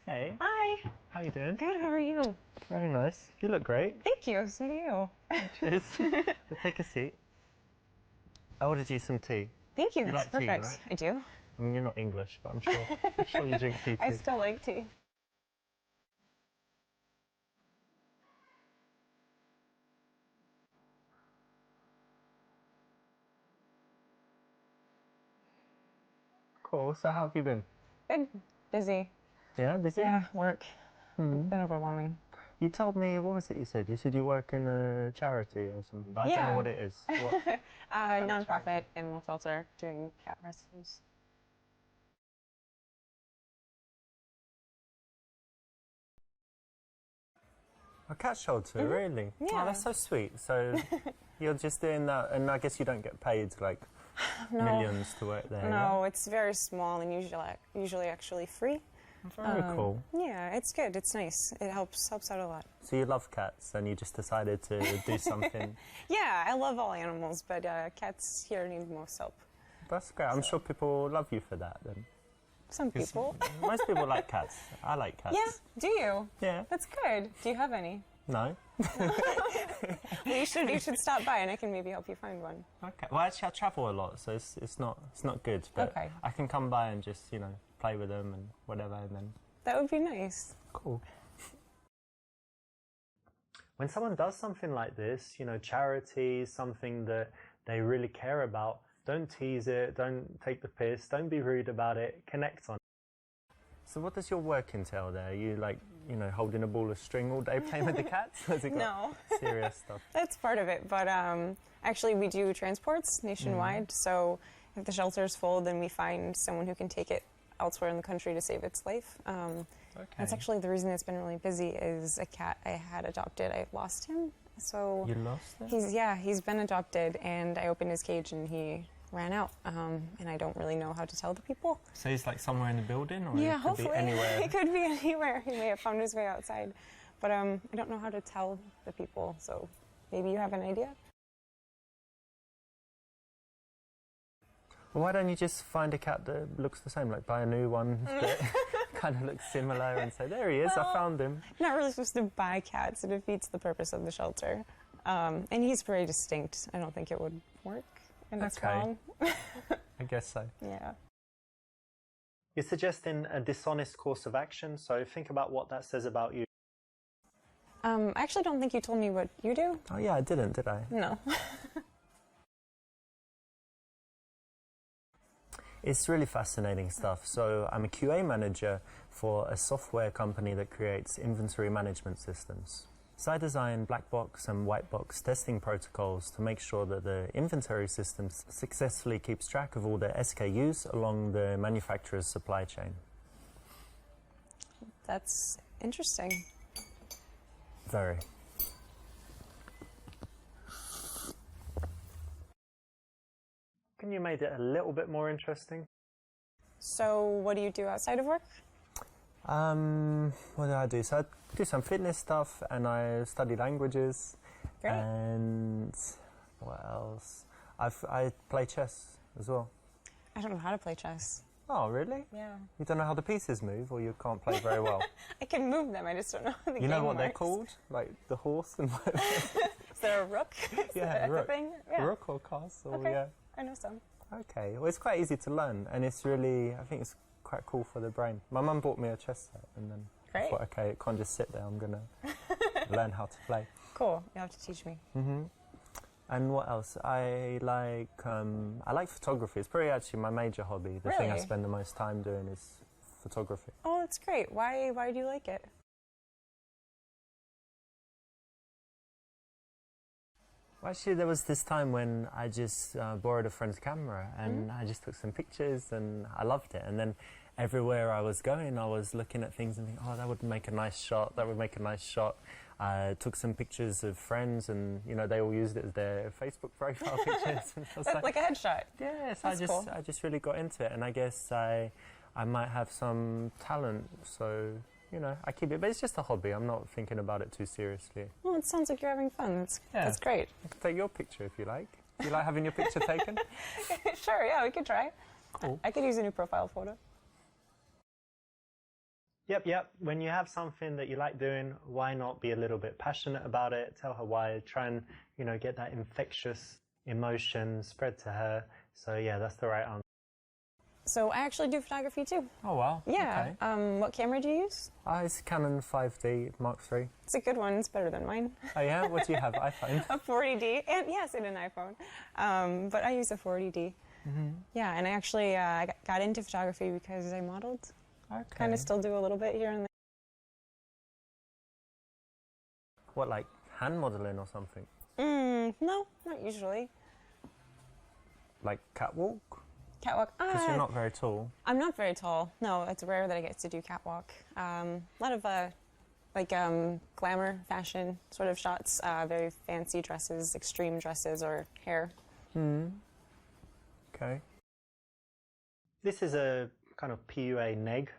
Hey, Hi. how you doing? Good, how are you? Very nice. You look great. Thank you, so do you. Cheers. Take a seat. I ordered you some tea. Thank you, You that's like tea, perfect. right? I do. I mean, you're not English, but I'm sure you drink tea too. I still like tea. Cool. So how have you been? Good. Busy. Yeah, busy? Yeah, work. Been overwhelming. You told me, what was it you said? You said you work in a charity or something, but I don't know what it is. What? Non-profit animal shelter doing cat rescues. A cat shelter, really? Yeah. Oh, that's so sweet. So you're just doing that, and I guess you don't get paid like millions to work there. No, it's very small and usually actually free. Very cool. Yeah, it's good. It's nice. It helps out a lot. So you love cats, and you just decided to do something. Yeah, I love all animals, but cats here need most help. That's great. I'm sure people love you for that then. Some people. Most people like cats. I like cats. Yeah, do you? Yeah. That's good. Do you have any? No? Well, you should stop by and I can maybe help you find one. Okay. Well, actually, I travel a lot, so it's not good. But Okay. I can come by and just play with them and whatever, and then. That would be nice. Cool. When someone does something like this, charity, something that they really care about, don't tease it, don't take the piss, don't be rude about it, connect on it. So what does your work entail there? Are you holding a ball of string all day playing with the cats? Has it got No. serious stuff? That's part of it, but actually we do transports nationwide, so if the shelter's full, then we find someone who can take it elsewhere in the country to save its life. That's actually the reason it's been really busy is a cat I had adopted. I lost him. So You lost him? He's been adopted, and I opened his cage and he ran out, and I don't really know how to tell the people. So he's like somewhere in the building, or Yeah, he could hopefully. be anywhere? He could be anywhere. He may have found his way outside. But I don't know how to tell the people, so maybe you have an idea? Well, why don't you just find a cat that looks the same, like buy a new one that kind of looks similar and say, there he is, I found him. Not really supposed to buy cats. It defeats the purpose of the shelter. And he's very distinct. I don't think it would work. And it's wrong. I guess so. Yeah. You're suggesting a dishonest course of action, so think about what that says about you. I actually don't think you told me what you do. Oh yeah, I didn't, did I? No. It's really fascinating stuff. So I'm a QA manager for a software company that creates inventory management systems. So I design black box and white box testing protocols to make sure that the inventory system successfully keeps track of all the SKUs along the manufacturer's supply chain. That's interesting. Very. Can you made it a little bit more interesting? So what do you do outside of work? What do I do? So I do some fitness stuff, and I study languages. Great. And what else? I play chess as well. I don't know how to play chess. Oh, really? Yeah. You don't know how the pieces move, or you can't play very well? I can move them, I just don't know how the game You know what they're works. called? Like the horse and Is there a rook? Is yeah, that a rook. thing? Yeah. Rook or castle, Okay. yeah. I know some. Okay, well, it's quite easy to learn, and it's really, I think it's quite cool for the brain. My mum bought me a chess set, and then I Great. thought, okay, it can't just sit there, I'm going to learn how to play. Cool. You'll have to teach me. And what else? I like photography. It's probably actually my major hobby. The thing I Really? spend the most time doing is photography. Oh, that's great. Why do you like it? Well, actually, there was this time when I just borrowed a friend's camera, and I just took some pictures, and I loved it. And then everywhere I was going, I was looking at things and thinking, oh, that would make a nice shot, that would make a nice shot. I took some pictures of friends, and they all used it as their Facebook profile pictures. And I was That's like a headshot. yes, That's cool. I just really got into it, and I guess I might have some talent, so I keep it, but it's just a hobby. I'm not thinking about it too seriously. Well, it sounds like you're having fun. That's great. I can take your picture if you like. Do you like having your picture taken? Sure, yeah, we could try. Cool. I could use a new profile photo. Yep. When you have something that you like doing, why not be a little bit passionate about it? Tell her why. Try and, get that infectious emotion spread to her. So yeah, that's the right answer. So I actually do photography too. Oh wow. Yeah. Okay. What camera do you use? It's Canon 5D Mark III. It's a good one. It's better than mine. Oh yeah? What do you have? iPhone? A 40D. And yes, and an iPhone. But I use a 40D. Mm-hmm. Yeah, and I actually got into photography because I modeled. Okay. Kind of still do a little bit here and there. What, like hand modeling or something? No, not usually. Like catwalk? Catwalk. Because you're not very tall. I'm not very tall. No, it's rare that I get to do catwalk. A lot of glamour, fashion sort of shots, very fancy dresses, extreme dresses, or hair. Okay. This is a kind of PUA neg.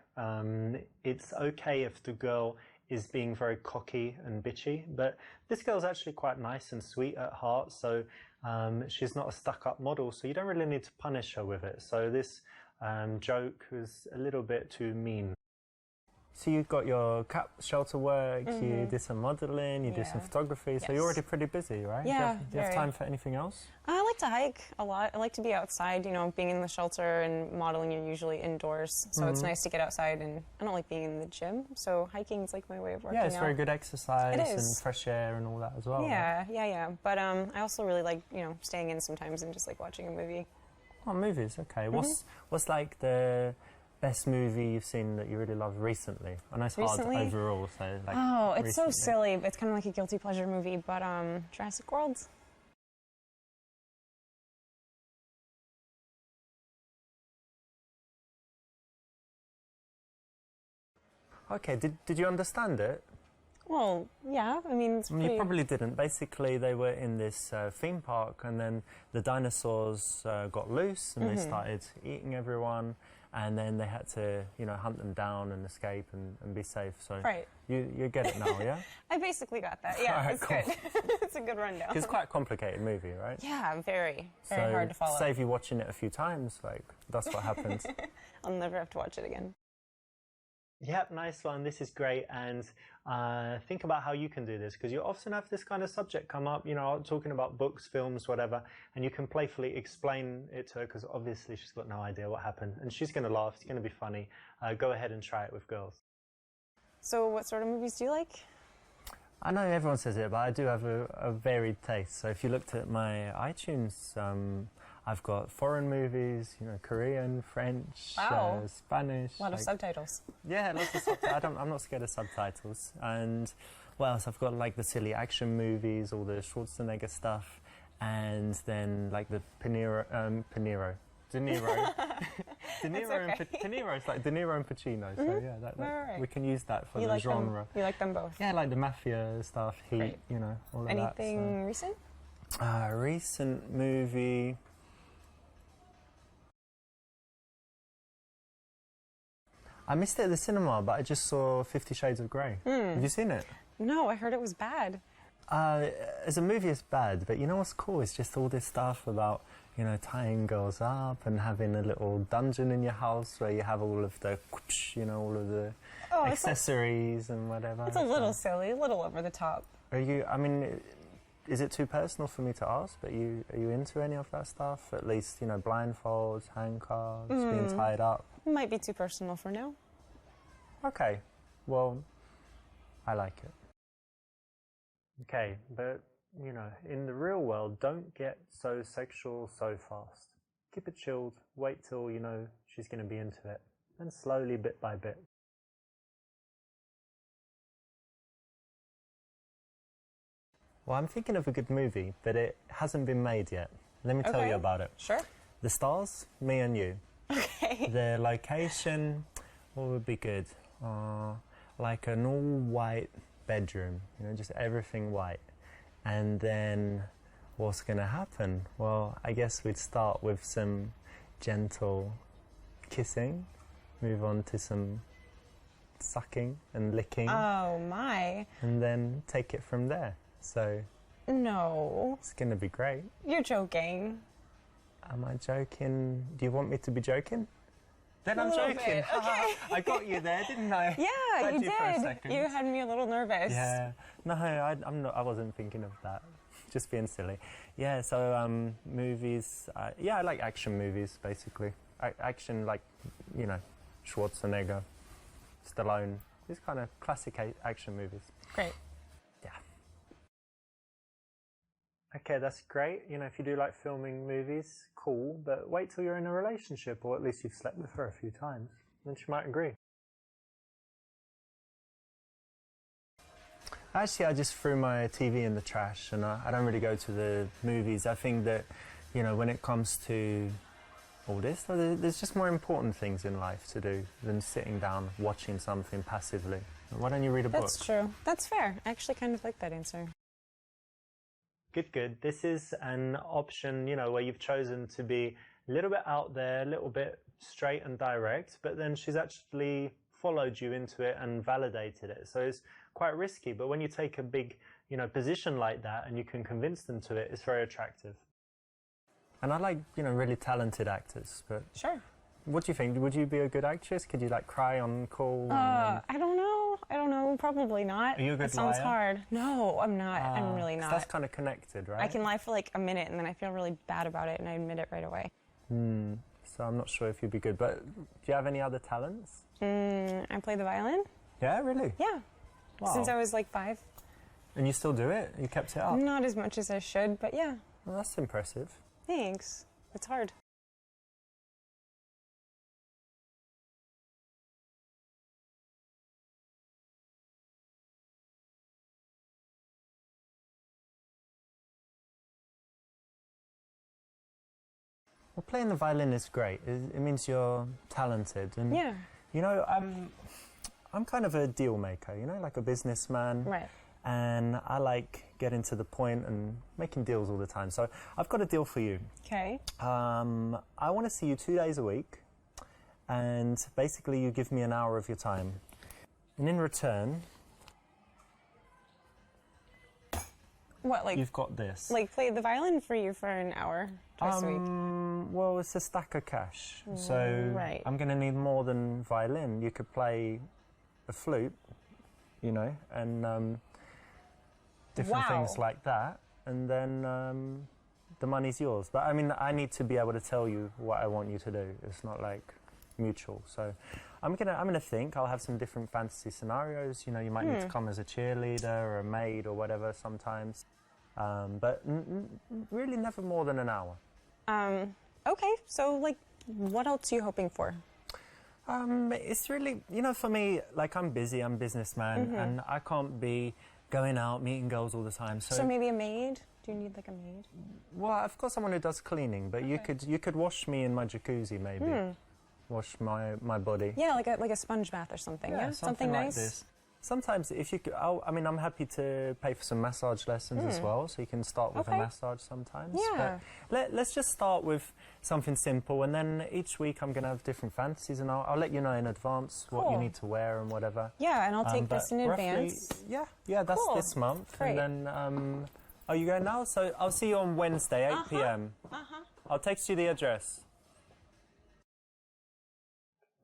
It's okay if the girl is being very cocky and bitchy, but this girl's actually quite nice and sweet at heart, so she's not a stuck-up model, so you don't really need to punish her with it. So this joke was a little bit too mean. So you got your cap shelter work, you did some modeling, you did some photography, so you're already pretty busy, right? Yeah, do you have time for anything else? I like to hike a lot. I like to be outside, being in the shelter and modeling, you're usually indoors, so it's nice to get outside, and I don't like being in the gym, so hiking is like my way of working out. Yeah, it's very good exercise It is. and fresh air and all that as well. Yeah, right? yeah. But I also really like, staying in sometimes and just like watching a movie. Oh, movies, okay. What's like the best movie you've seen that you really love recently? I know it's hard overall, so like. Oh, it's so silly. It's kind of like a guilty pleasure movie, but Jurassic World. Okay, did you understand it? Well, yeah, I mean, it's pretty... You probably didn't. Basically, they were in this theme park, and then the dinosaurs got loose, and they started eating everyone, and then they had to, hunt them down and escape and be safe. So you get it now, yeah? I basically got that. Yeah, right, it's cool. good. It's a good rundown. It's quite a complicated movie, right? Yeah, very hard to follow. So save you watching it a few times, like, that's what happens. I'll never have to watch it again. Yep, nice one. This is great. And think about how you can do this, because you often have this kind of subject come up, talking about books, films, whatever, and you can playfully explain it to her, because obviously she's got no idea what happened, and she's going to laugh. It's going to be funny. Go ahead and try it with girls. So what sort of movies do you like? I know everyone says it, but I do have a varied taste. So if you looked at my iTunes, I've got foreign movies, Korean, French, Spanish. A lot of subtitles. Yeah, lots of subtitles. I'm not scared of subtitles. And what else? I've got like the silly action movies, all the Schwarzenegger stuff, and then like the De Niro. De Niro. It's like De Niro and Pacino. So yeah, we can use that for the genre. You like them both? Yeah, like the mafia stuff, Heat, all of that. Anything recent? Recent movie. I missed it at the cinema, but I just saw 50 Shades of Grey. Have you seen it? No, I heard it was bad. As a movie, it's bad, but you know what's cool? It's just all this stuff about, tying girls up and having a little dungeon in your house where you have all of the, all of the accessories and whatever. It's a little silly, a little over the top. Is it too personal for me to ask, but are you into any of that stuff? At least, blindfolds, handcuffs, being tied up? Might be too personal for now. Okay, well, I like it. Okay, but, in the real world, don't get so sexual so fast. Keep it chilled, wait till she's going to be into it, and slowly, bit by bit. Well, I'm thinking of a good movie, but it hasn't been made yet. Let me tell you about it. Sure. The stars, me and you. Okay. The location, what would be good? Like an all-white bedroom, just everything white. And then what's going to happen? Well, I guess we'd start with some gentle kissing, move on to some sucking and licking. Oh, my. And then take it from there. So... No. It's going to be great. You're joking. Am I joking? Do you want me to be joking? Then I'm joking. Okay. I got you there, didn't I? Yeah, you you for a did. second. You had me a little nervous. Yeah. No, I'm not. I wasn't thinking of that. Just being silly. Yeah. So movies. Yeah, I like action movies basically. Action, like, you know, Schwarzenegger, Stallone. These kind of classic action movies. Great. Yeah. Okay, that's great. You know, if you do like filming movies, cool. But wait till you're in a relationship, or at least you've slept with her a few times. Then she might agree. Actually, I just threw my TV in the trash, and I don't really go to the movies. I think that, you know, when it comes to all this, there's just more important things in life to do than sitting down watching something passively. Why don't you read a book? That's true. That's fair. I actually kind of like that answer. Good, good. This is an option, you know, where you've chosen to be a little bit out there, a little bit straight and direct, but then she's actually followed you into it and validated it. So it's quite risky, but when you take a big, you know, position like that and you can convince them to it, it's very attractive. And I like, you know, really talented actors, but... Sure. What do you think? Would you be a good actress? Could you, like, cry on call? I don't know. Probably not. Are you a good That sounds liar? hard. No, I'm not. I'm really not. That's kind of connected, right? I can lie for like a minute and then I feel really bad about it and I admit it right away. So I'm not sure if you'd be good, but do you have any other talents? I play the violin. Yeah, really? Yeah. Wow. Since I was like 5. And you still do it? You kept it up? Not as much as I should, but yeah. Well, that's impressive. Thanks. It's hard. Well, playing the violin is great. It means you're talented. And, Yeah. you know, I'm kind of a deal maker, you know, like a businessman. Right. And I like getting to the point and making deals all the time. So I've got a deal for you. Okay. I want to see you 2 days a week. And basically you give me an hour of your time. And in return... What, like... You've got this. Like play the violin for you for an hour twice a week? Well, it's a stack of cash. So Right. I'm going to need more than violin. You could play a flute, you know, and different Wow. things like that. And then the money's yours. But I mean, I need to be able to tell you what I want you to do. It's not like mutual. So I'm gonna think. I'll have some different fantasy scenarios. You know, you might need to come as a cheerleader or a maid or whatever sometimes. But really never more than an hour. Okay, so like, what else are you hoping for? It's really, you know, for me, like I'm busy, I'm a businessman, and I can't be going out, meeting girls all the time. So maybe a maid? Do you need like a maid? Well, of course someone who does cleaning, but you could wash me in my jacuzzi maybe. Wash my body. Yeah, like a sponge bath or something, yeah? Something nice? like this. Sometimes if you could, I mean, I'm happy to pay for some massage lessons as well, so you can start with a massage sometimes. Yeah. But let's just start with something simple, and then each week I'm going to have different fantasies, and I'll let you know in advance what you Cool. need to wear and whatever. Yeah, and I'll take But this in roughly- advance. Yeah, that's Cool. this month. Great. And then, are you going now? So I'll see you on Wednesday, 8 p.m. I'll text you the address.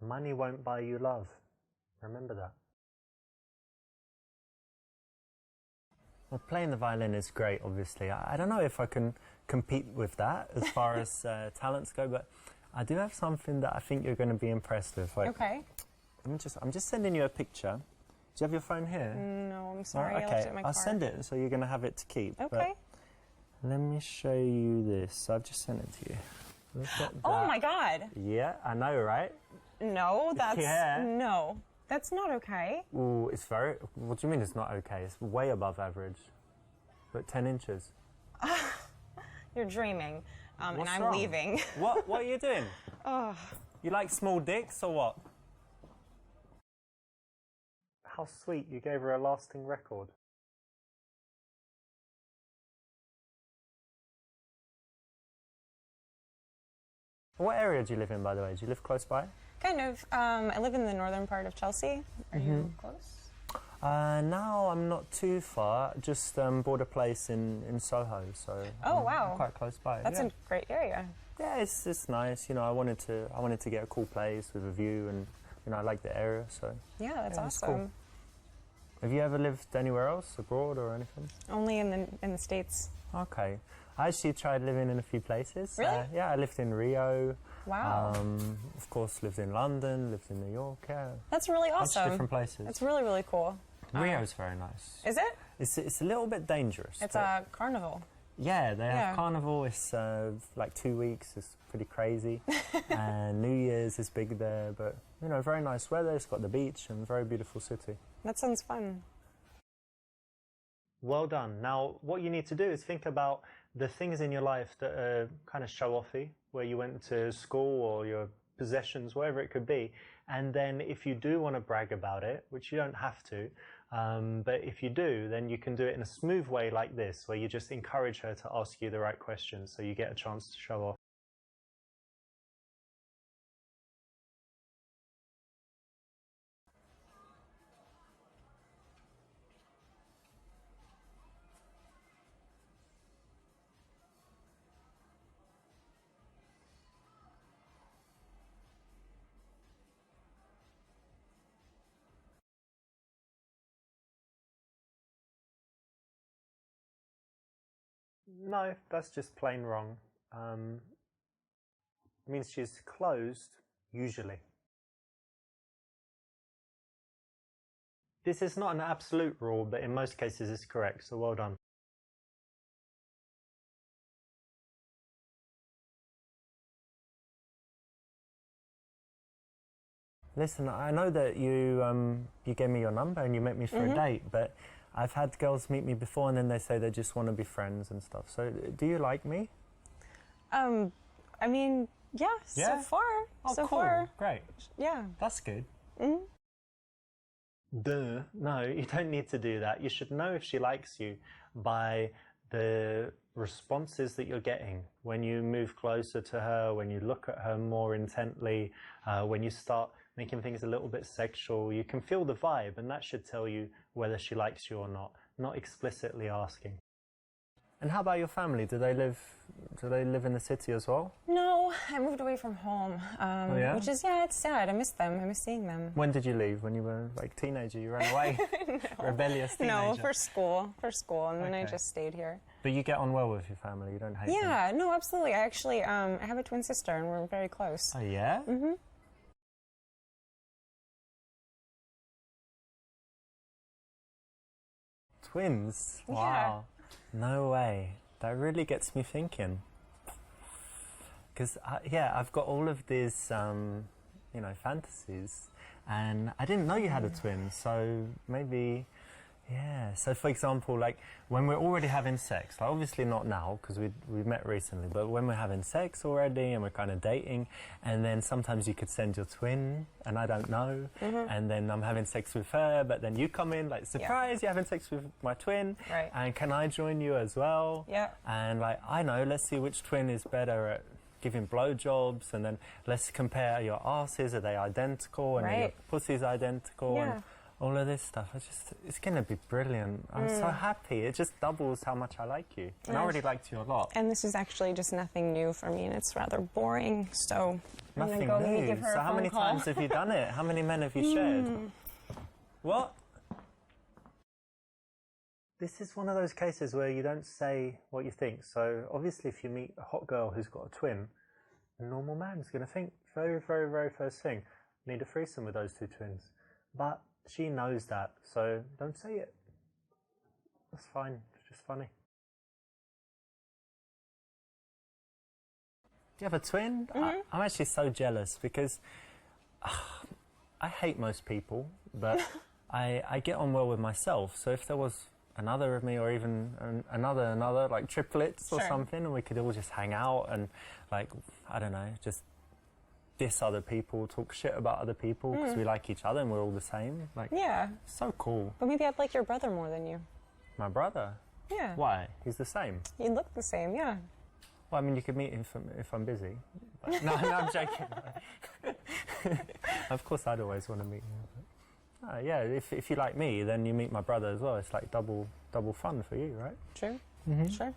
Money won't buy you love. Remember that. Well, playing the violin is great, obviously. I don't know if I can compete with that as far as talents go, but I do have something that I think you're going to be impressed with. Like, Okay. I'm just sending you a picture. Do you have your phone here? No, I'm sorry. Okay, I left it in my car. I'll send it, so you're going to have it to keep. Okay. But let me show you this. I've just sent it to you. Look at that. Oh my God. Yeah, I know, right? No, that's... Yeah. No. That's not okay. Ooh, it's very... What do you mean it's not okay? It's way above average. But 10 inches. You're dreaming. And What's I'm wrong? leaving. What are you doing? You like small dicks or what? How sweet, you gave her a lasting record. What area do you live in, by the way? Do you live close by? Kind of. I live in the northern part of Chelsea. Are you close? No, I'm not too far. Just bought a place in Soho, so Oh, I'm wow. quite close by. That's yeah. a great area. Yeah, it's nice. You know, I wanted to get a cool place with a view, and you know, I like the area, so Yeah, that's yeah, awesome. cool. Have you ever lived anywhere else, abroad or anything? Only in the States. Okay. I actually tried living in a few places. Really? Yeah, I lived in Rio. Wow. Of course, lived in London, lived in New York. Yeah. That's really Bunch of awesome. different places. That's really, really cool. Rio's very nice. Is it? It's a little bit dangerous. It's but a carnival. yeah, they Yeah. have carnival. It's like 2 weeks. It's pretty crazy. And New Year's is big there, but you know, very nice weather. It's got the beach and very beautiful city. That sounds fun. Well done. Now, what you need to do is think about the things in your life that are kind of show-offy, where you went to school or your possessions, wherever it could be. And then if you do want to brag about it, which you don't have to, but if you do, then you can do it in a smooth way like this, where you just encourage her to ask you the right questions so you get a chance to show off. No, that's just plain wrong. It means she's closed, usually. This is not an absolute rule, but in most cases it's correct, so well done. Listen, I know that you gave me your number and you met me for a date, but I've had girls meet me before and then they say they just want to be friends and stuff. So do you like me? I mean, yeah, Yeah? so far. Oh, so cool. far. Great. Yeah. That's good. Duh. No, you don't need to do that. You should know if she likes you by the responses that you're getting when you move closer to her, when you look at her more intently, when you start making things a little bit sexual. You can feel the vibe, and that should tell you whether she likes you or not explicitly asking. And how about your family? Do they live in the city as well? No, I moved away from home, yeah? which is, yeah, it's sad. I miss them. I miss seeing them. When did you leave? When you were like a teenager? You ran away? No. Rebellious teenager? No, for school, and then I Okay. just stayed here. But you get on well with your family? You don't hate them? Yeah, no, absolutely. I actually, I have a twin sister, and we're very close. Oh, yeah? Mm-hmm. Twins? Yeah. Wow. No way. That really gets me thinking. Because, yeah, I've got all of these, you know, fantasies. And I didn't know you had a twin, so maybe... Yeah, so for example, like when we're already having sex, like obviously not now because we met recently, but when we're having sex already and we're kind of dating, and then sometimes you could send your twin and I don't know, and then I'm having sex with her, but then you come in like, surprise, you're having sex with my twin, Right. and can I join you as well? Yeah. And like, I know, let's see which twin is better at giving blowjobs, and then let's compare your asses, are they identical, and then your Right. pussy's identical, Yeah. and all of this stuff. It's going to be brilliant. I'm so happy. It just doubles how much I like you. And I already liked you a lot. And this is actually just nothing new for me, and it's rather boring. So I'm Nothing gonna go maybe new. give her So a how phone many call. times have you done it? How many men have you shared? What? This is one of those cases where you don't say what you think. So obviously if you meet a hot girl who's got a twin, a normal man's going to think very, very, very first thing, need a threesome with those two twins. But she knows that, so don't say it. That's fine. It's just funny. Do you have a twin? I'm actually so jealous because I hate most people, but I get on well with myself. So if there was another of me, or even another, like triplets or Sure. something, and we could all just hang out and, like, I don't know, just diss other people, talk shit about other people because we like each other and we're all the same. Like, Yeah, so cool. but maybe I'd like your brother more than you. My brother? Yeah. Why? He's the same. You look the same, yeah. Well, I mean, you could meet him if I'm busy. But, no, I'm joking. Of course, I'd always want to meet him. But, yeah, if you like me, then you meet my brother as well. It's like double fun for you, right? True. Mm-hmm. Sure.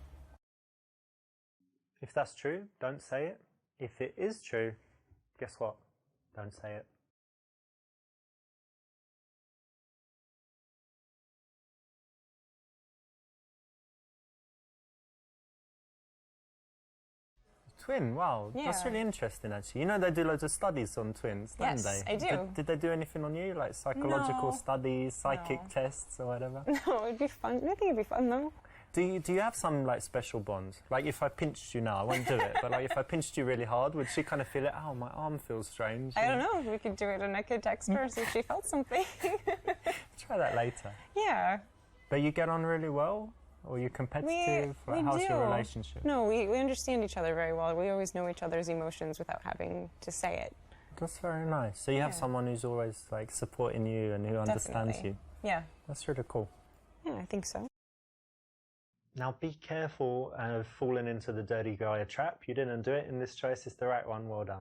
If that's true, don't say it. if it is true, guess what? Don't say it. Twin, wow, that's really interesting actually. You know they do loads of studies on twins, don't they? Yes, I do. Did they do anything on you, like psychological studies, psychic tests or whatever? No, it'd be fun. I think it'd be fun though. Do you have some like special bonds? Like if I pinched you now, I won't do it, but like if I pinched you really hard, would she kind of feel it? Oh, my arm feels strange. I don't know. We could do it and I could text her see if she felt something. Try that later. Yeah. But you get on really well? Or you're competitive? How's your relationship? No, we understand each other very well. We always know each other's emotions without having to say it. That's very nice. So you have someone who's always like supporting you and who understands you. Yeah. That's really cool. Yeah, I think so. Now be careful of falling into the dirty guy trap. You didn't do it, and this choice is the right one. Well done.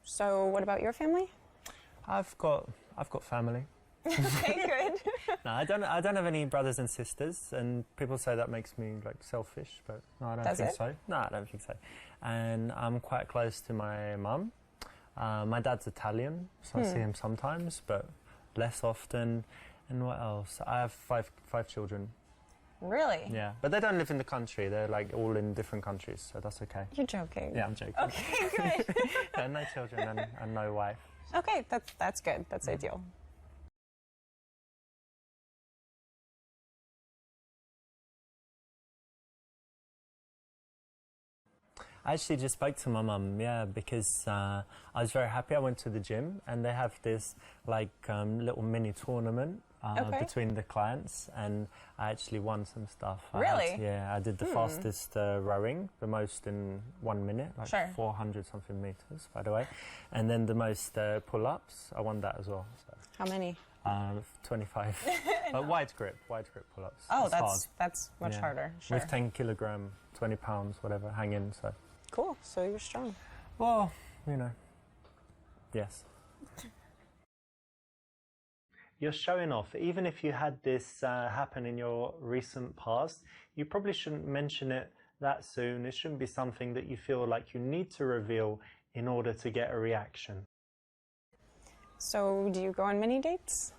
So what about your family? I've got family. Okay, good. No, I don't have any brothers and sisters, and people say that makes me like selfish, but no, I don't think so. No, I don't think so. And I'm quite close to my mum. My dad's Italian, so I see him sometimes, but less often. And what else? I have five children. Really? Yeah, but they don't live in the country. They're like all in different countries, so that's okay. You're joking. Yeah, I'm joking. Okay, good. Yeah, no children and no wife. Okay, that's good. That's ideal. I actually just spoke to my mum, because I was very happy. I went to the gym and they have this like little mini tournament between the clients, and I actually won some stuff. Really? I did the fastest rowing, the most in 1 minute, like 400 something meters, by the way, and then the most pull-ups. I won that as well. So. How many? 25. But wide grip pull-ups. Oh, that's much harder. Sure. With 10 kilogram, 20 pounds, whatever, hanging. So. Cool. So you're strong. Well, you know, yes. You're showing off. Even if you had this happen in your recent past, you probably shouldn't mention it that soon. It shouldn't be something that you feel like you need to reveal in order to get a reaction. So do you go on many dates?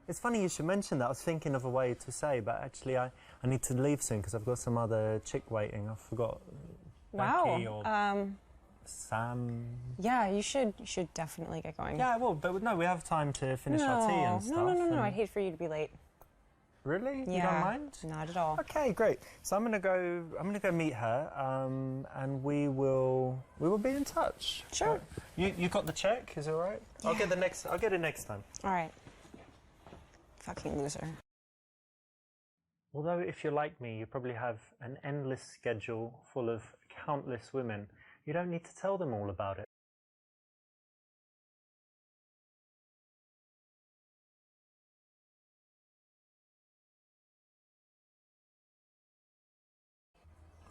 It's funny you should mention that. I was thinking of a way to say, but actually I need to leave soon because I've got some other chick waiting. I forgot. Becky or Sam. Yeah, you should definitely get going. Yeah, I will, but no, we have time to finish our tea and stuff. No. I'd hate for you to be late. Really? Yeah, you don't mind? Not at all. Okay, great. So I'm gonna go meet her, and we will be in touch. Sure. You got the check? Is it all right? Yeah. I'll get it next time. All right. Fucking loser. Although if you're like me, you probably have an endless schedule full of countless women. You don't need to tell them all about it.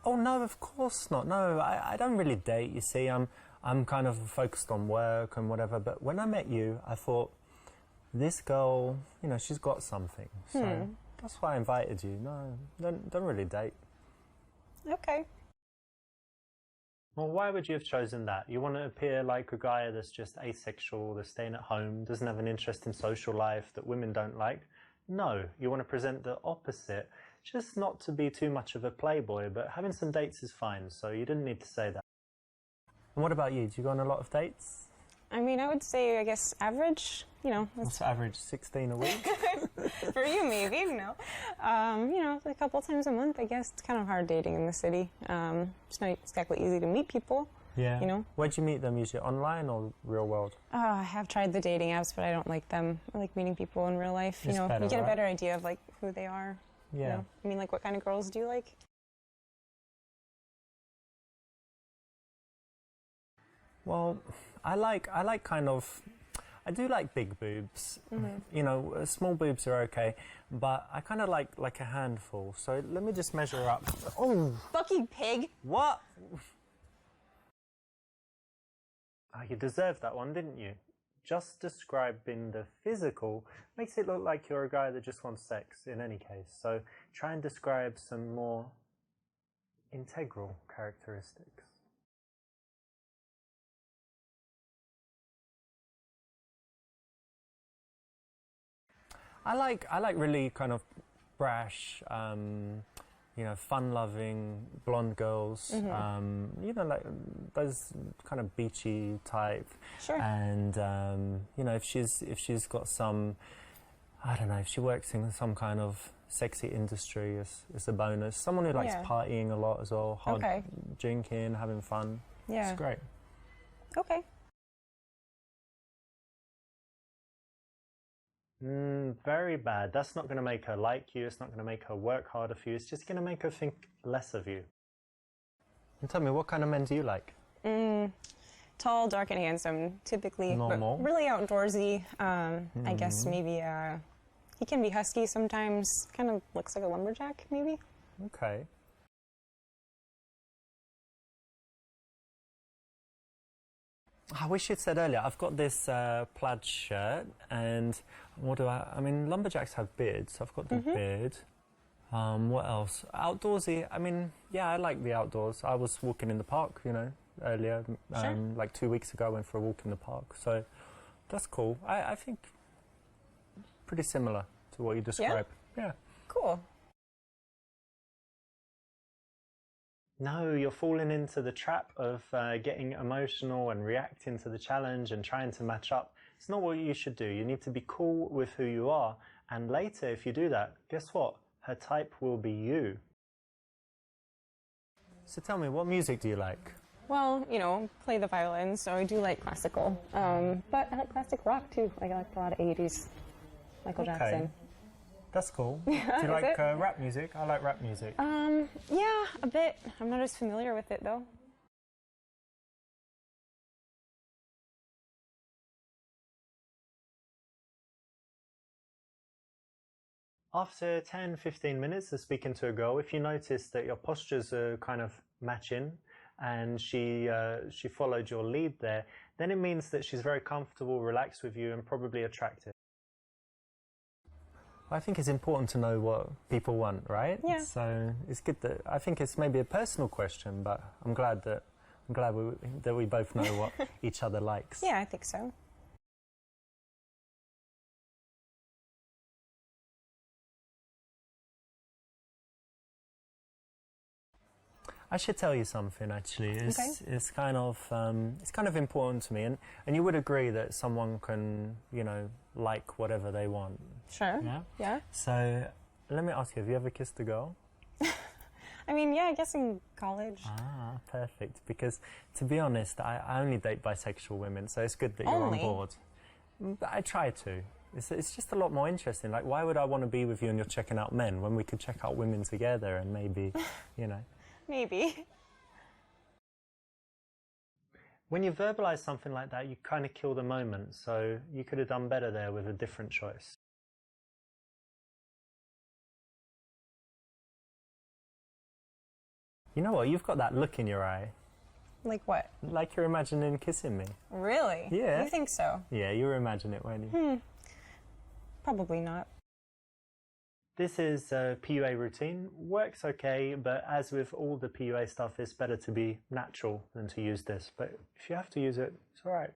Oh no, of course not. No, I don't really date, you see. I'm kind of focused on work and whatever, but when I met you, I thought, this girl, you know, she's got something. So that's why I invited you. No, don't really date. Okay. Well, why would you have chosen that? You want to appear like a guy that's just asexual, that's staying at home, doesn't have an interest in social life that women don't like? No, you want to present the opposite. Just not to be too much of a playboy, but having some dates is fine, so you didn't need to say that. And what about you? Do you go on a lot of dates? I mean, I would say, I guess, average, you know. What's average, 16 a week? For you, maybe, you know. You know, a couple times a month, I guess. It's kind of hard dating in the city. It's not exactly easy to meet people. Yeah. You know. Where'd you meet them? Usually online or real world? I have tried the dating apps, but I don't like them. I like meeting people in real life. You It's know, better, you get a right? better idea of, like, who they are. Yeah. You know? I mean, like, what kind of girls do you like? Well, I do like big boobs. You know, small boobs are okay, but I kind of like a handful. So let me just measure up. Oh, Fucking pig. what? Oh, you deserved that one, didn't you? just describing the physical makes it look like you're a guy that just wants sex in any case. So try and describe some more integral characteristics. I like really kind of brash, you know, fun-loving blonde girls. You know, like those kind of beachy type. Sure. And you know, if she's got some, I don't know, if she works in some kind of sexy industry, it's a bonus. Someone who likes partying a lot as well, hard drinking, having fun. Yeah. It's great. Okay. Very bad. That's not going to make her like you. It's not going to make her work harder for you. It's just going to make her think less of you. And tell me, what kind of men do you like? Tall, dark, and handsome, typically. Normal. But really outdoorsy. I guess maybe he can be husky sometimes. Kind of looks like a lumberjack, maybe. Okay. I wish you'd said earlier, I've got this plaid shirt, and what do I mean, lumberjacks have beards, so I've got the beard. What else? Outdoorsy, I mean, yeah, I like the outdoors. I was walking in the park, you know, earlier, like 2 weeks ago, I went for a walk in the park, so that's cool. I think pretty similar to what you described. Yeah. Cool. No, you're falling into the trap of getting emotional and reacting to the challenge and trying to match up. It's not what you should do. You need to be cool with who you are. And later, if you do that, guess what? Her type will be you. So tell me, what music do you like? Well, you know, play the violin, so I do like classical. But I like classic rock, too. I like a lot of 80s. Michael Jackson. That's cool. Do you like rap music? I like rap music. Yeah, a bit. I'm not as familiar with it, though. After 10, 15 minutes of speaking to a girl, if you notice that your postures are kind of matching and she followed your lead there, then it means that she's very comfortable, relaxed with you, and probably attractive. I think it's important to know what people want, right? Yeah. So it's good that I think it's maybe a personal question, but I'm glad that we both know what each other likes. Yeah, I think so. I should tell you something actually. It's kind of important to me, and you would agree that someone can, you know, like whatever they want. Sure. Yeah. Yeah. So let me ask you: have you ever kissed a girl? I mean, yeah, I guess in college. Ah, perfect. Because to be honest, I only date bisexual women, so it's good that you're on board. But I try to. It's just a lot more interesting. Like, why would I want to be with you and you're checking out men when we could check out women together and maybe, you know. Maybe. When you verbalize something like that, you kind of kill the moment, so you could have done better there with a different choice. You know what? You've got that look in your eye. Like what? Like you're imagining kissing me. Really? Yeah. You think so? Yeah, you were imagining it, weren't you? Probably not. This is a PUA routine. Works okay, but as with all the PUA stuff, it's better to be natural than to use this. But if you have to use it, it's all right.